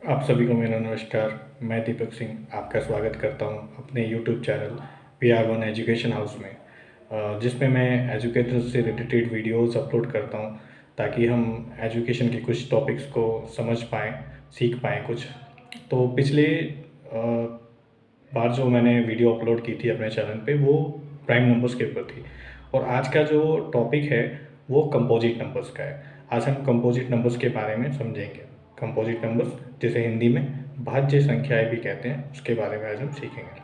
आप सभी को मेरा नमस्कार। मैं दीपक सिंह आपका स्वागत करता हूं अपने YouTube channel PR1 education house में, जिसमें मैं एजुकेशन से रिलेटेड वीडियोस अपलोड करता हूं ताकि हम एजुकेशन के कुछ टॉपिक्स को समझ पाएँ, सीख पाएँ कुछ। तो पिछले बार जो मैंने वीडियो अपलोड की थी अपने चैनल पे वो प्राइम नंबर्स के ऊपर थी, और आज का जो टॉपिक है वो कंपोजिट नंबर्स का है। आज हम कंपोजिट नंबर्स के बारे में समझेंगे। कंपोजिट नंबर्स, जिसे हिंदी में भाज्य संख्याएं भी कहते हैं, उसके बारे में आज हम सीखेंगे।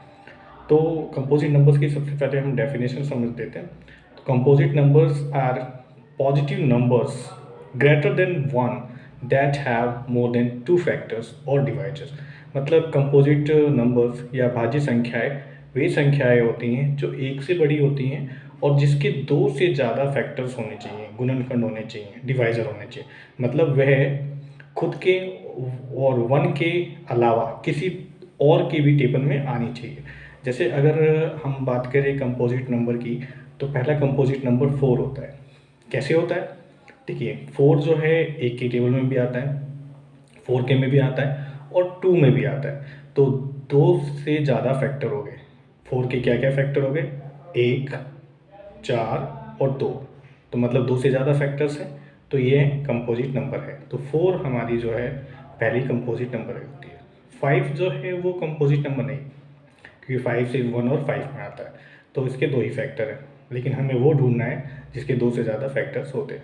तो कंपोजिट नंबर्स की सबसे पहले हम डेफिनेशन समझ लेते हैं। तो composite numbers are positive numbers greater than one that have more than two factors और डिवाइजर्स। मतलब कंपोजिट नंबर्स या भाज्य संख्याएं वे संख्याएं होती हैं जो एक से बड़ी होती हैं और जिसके दो से ज़्यादा फैक्टर्स होने चाहिए, गुणनखंड होने चाहिए, डिवाइज़र होने चाहिए। मतलब वह खुद के और वन के अलावा किसी और के भी टेबल में आनी चाहिए। जैसे अगर हम बात करें कंपोजिट नंबर की, तो पहला कंपोजिट नंबर 4 होता है। कैसे होता है? देखिए, 4 जो है एक के टेबल में भी आता है, 4 के में भी आता है और 2 में भी आता है। तो दो से ज़्यादा फैक्टर हो गए। 4 के क्या क्या फैक्टर हो गए? 1, 4 और 2। तो मतलब दो से ज़्यादा फैक्टर्स हैं, तो ये कंपोजिट नंबर है। तो 4 हमारी जो है पहली कंपोजिट नंबर होती है। 5 जो है वो कंपोजिट नंबर नहीं, क्योंकि 5 से 1 और 5 में आता है, तो इसके दो ही फैक्टर हैं। लेकिन हमें वो ढूंढना है जिसके दो से ज़्यादा फैक्टर्स होते हैं।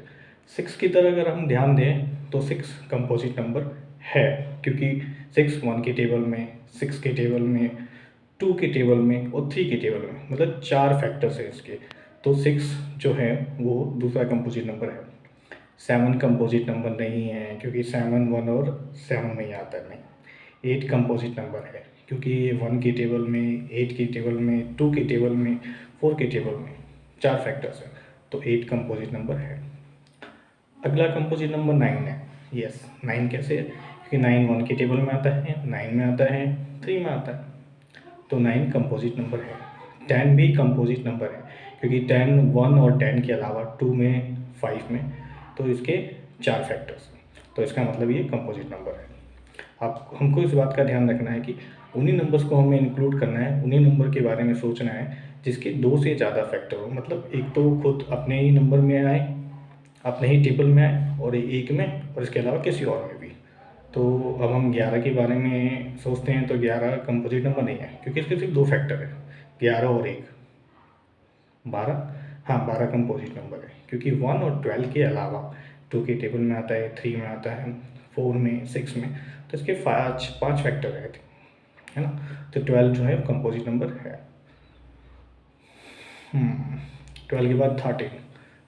6 की तरह अगर हम ध्यान दें तो 6 कंपोजिट नंबर है, क्योंकि 6 1 के टेबल में, 6 के टेबल में, 2 के टेबल में और 3 के टेबल में, मतलब 4 फैक्टर्स हैं इसके। तो 6 जो है वो दूसरा कंपोजिट नंबर है। 7 कंपोजिट नंबर नहीं है, क्योंकि 7 1 और 7 में ही आता है। नहीं, 8 कंपोजिट नंबर है, क्योंकि ये 1 के टेबल में, 8 के टेबल में, 2 के टेबल में, 4 के टेबल में 4 फैक्टर्स हैं, तो 8 कंपोजिट नंबर है। अगला कंपोजिट नंबर 9 है। यस, 9 कैसे है? क्योंकि 9 1 के टेबल में आता है, 9 में आता है, 3 में आता है, तो 9 कंपोजिट नंबर है। 10 भी कंपोजिट नंबर है, क्योंकि 10 1 और 10 के अलावा 2 में, 5 में, तो इसके 4 फैक्टर्स हैं, तो इसका मतलब ये कंपोजिट नंबर है। आप हमको इस बात का ध्यान रखना है कि उन्हीं नंबर्स को हमें इंक्लूड करना है, उन्हीं नंबर के बारे में सोचना है जिसके दो से ज़्यादा फैक्टर हो। मतलब एक तो खुद अपने ही नंबर में आए, अपने ही टेबल में आए, और एक में, और इसके अलावा किसी और में भी। तो अब हम 11 के बारे में सोचते हैं, तो 11 कंपोजिट नंबर नहीं है, क्योंकि इसके सिर्फ दो फैक्टर है, 11 और 1, 12। हाँ, 12 कंपोजिट नंबर है, क्योंकि 1 और 12 के अलावा 2 के टेबल में आता है, 3 में आता है, 4 में, 6 में, तो इसके पाँच पाँच फैक्टर रहते हैं, है ना। तो 12 जो है कंपोजिट नंबर है। 12 के बाद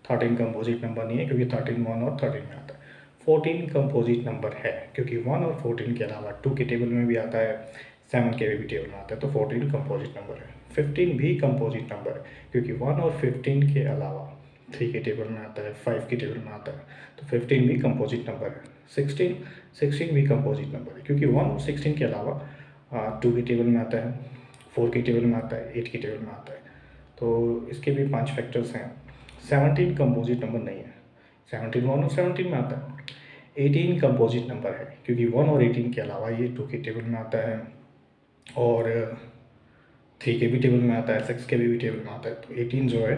13 कंपोजिट नंबर नहीं है, क्योंकि 13 1 और 13 में आता है। 14 कंपोजिट नंबर है, क्योंकि 1 और 14 के अलावा 2 के टेबल में भी आता है, 7 के भी टेबल में आता है, तो 14 कंपोजिट नंबर है। 15 भी कंपोजिट नंबर है, क्योंकि 1 और 15 के अलावा 3 के टेबल में आता है, 5 के टेबल में आता है, तो 15 भी कंपोजिट नंबर है। 16 भी कंपोजिट नंबर है, क्योंकि 1 और 16 के अलावा 2 के टेबल में आता है, 4 के टेबल में आता है, 8 के टेबल में आता है, तो इसके भी 5 फैक्टर्स हैं। 17 कंपोजिट नंबर नहीं है, 17 1 और 17 में आता है। 18 कंपोजिट नंबर है, क्योंकि 1 और 18 के अलावा ये 2 के टेबल में आता है, और 3 के भी टेबल में आता है, 6 के भी टेबल में आता है, तो 18 जो है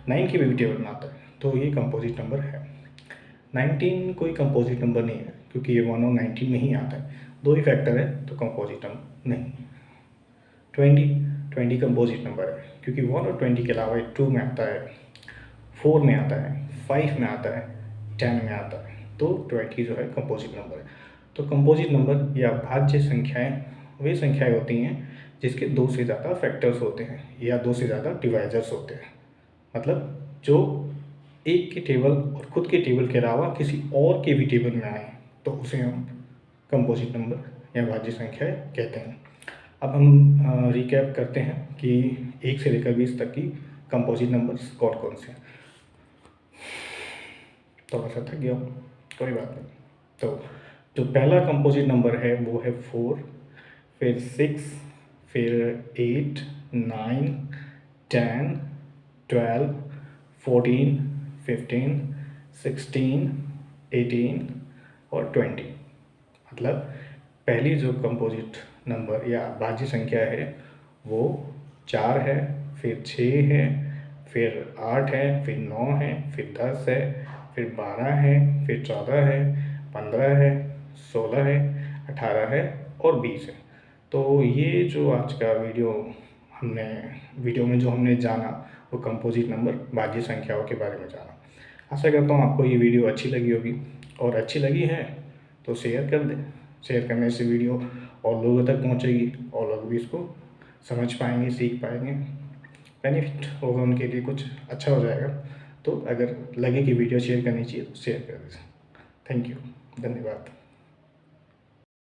9 के भी टेबल में आता है, तो ये कंपोजिट नंबर है। 19 कोई कंपोजिट नंबर नहीं है, क्योंकि ये 1 और 19 में ही आता है, दो ही फैक्टर है, तो कंपोजिट नंबर नहीं। 20 कंपोजिट नंबर है, क्योंकि 1 और 20 के अलावा 2 में आता है, 4 में आता है, 5 में आता है, 10 में आता है, तो 20 जो है कंपोजिट नंबर है। तो कंपोजिट नंबर या भाज्य संख्याएं वे संख्याएं होती हैं जिसके दो से ज़्यादा फैक्टर्स होते हैं या दो से ज़्यादा डिवाइजर्स होते हैं। मतलब जो एक के टेबल और खुद के टेबल के अलावा किसी और के भी टेबल में आए, तो उसे हम कंपोजिट नंबर या भाज्य संख्याएं कहते हैं। अब हम रिकैप करते हैं कि 1 से लेकर 20 तक की कंपोजिट नंबर्स कौन कौन से हैं। थोड़ा सा थक गया हूँ, कोई बात नहीं। तो जो पहला कंपोजिट नंबर है वो है 4, फिर 6, फिर 8, 9, 10, 12, 14, 15, 16, 18 और 20। मतलब पहली जो कंपोजिट नंबर या भाज्य संख्या है वो 4 है, फिर 6 है, फिर 8 है, फिर 9 है, फिर 10 है, फिर 12 है, फिर 14 है, 15 है, 16 है, 18 है और 20 है। तो ये जो आज का वीडियो में जो हमने जाना वो कंपोजिट नंबर भाज्य संख्याओं के बारे में जाना। आशा करता हूँ आपको ये वीडियो अच्छी लगी होगी, और अच्छी लगी है तो शेयर कर दें। शेयर करने से वीडियो और लोगों तक पहुँचेगी और लोग भी इसको समझ पाएंगे, सीख पाएंगे, बेनिफिट होगा उनके लिए, कुछ अच्छा हो जाएगा। तो अगर लगे कि वीडियो शेयर करनी चाहिए तो शेयर कर दीजिए। थैंक यू, धन्यवाद।